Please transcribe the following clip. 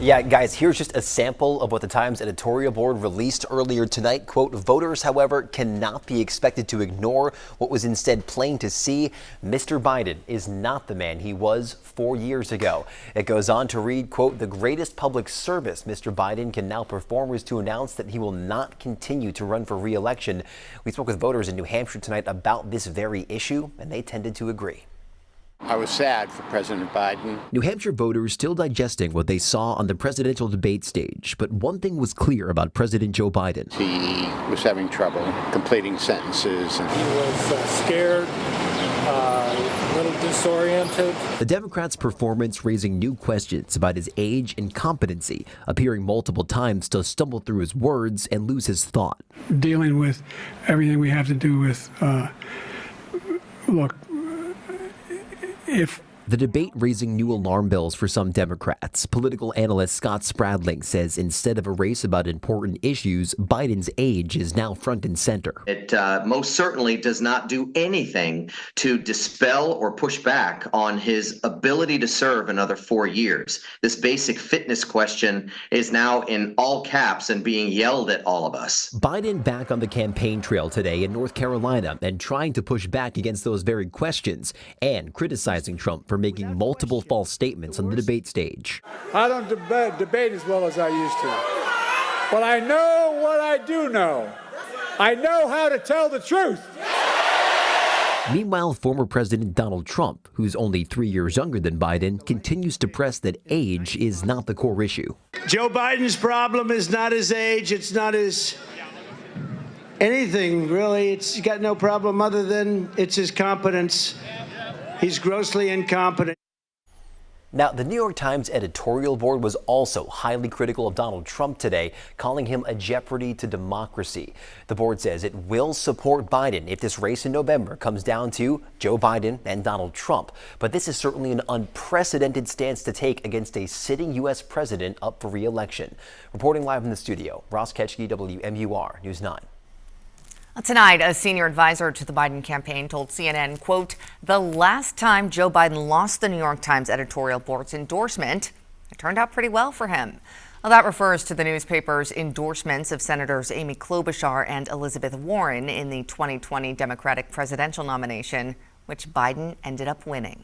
Yeah, guys, here's just a sample of what the Times editorial board released earlier tonight. Quote, voters, however, cannot be expected to ignore what was instead plain to see. Mr. Biden is not the man he was 4 years ago. It goes on to read, quote, the greatest public service Mr. Biden can now perform is to announce that he will not continue to run for re-election. We spoke with voters in New Hampshire tonight about this very issue, and they tended to agree. I was sad for President Biden. New Hampshire voters still digesting what they saw on the presidential debate stage, but one thing was clear about President Joe Biden. He was having trouble completing sentences. He was scared, a little disoriented. The Democrats' performance raising new questions about his age and competency, appearing multiple times to stumble through his words and lose his thought. Dealing with everything we have to do with, The debate raising new alarm bells for some Democrats. Political analyst Scott Spradling says instead of a race about important issues, Biden's age is now front and center. It most certainly does not do anything to dispel or push back on his ability to serve another 4 years. This basic fitness question is now in all caps and being yelled at all of us. Biden back on the campaign trail today in North Carolina and trying to push back against those very questions and criticizing Trump for making multiple false statements on the debate stage. I don't debate as well as I used to. But I know what I do know. I know how to tell the truth. Meanwhile, former President Donald Trump, who's only 3 years younger than Biden, continues to press that age is not the core issue. Joe Biden's problem is not his age. It's not his anything, really. It's got no problem other than it's his competence. He's grossly incompetent. Now, the New York Times editorial board was also highly critical of Donald Trump today, calling him a jeopardy to democracy. The board says it will support Biden if this race in November comes down to Joe Biden and Donald Trump. But this is certainly an unprecedented stance to take against a sitting U.S. president up for re-election. Reporting live in the studio, Ross Ketchke, WMUR News 9. Tonight, a senior advisor to the Biden campaign told CNN, quote, the last time Joe Biden lost the New York Times editorial board's endorsement, it turned out pretty well for him. Well, that refers to the newspaper's endorsements of Senators Amy Klobuchar and Elizabeth Warren in the 2020 Democratic presidential nomination, which Biden ended up winning.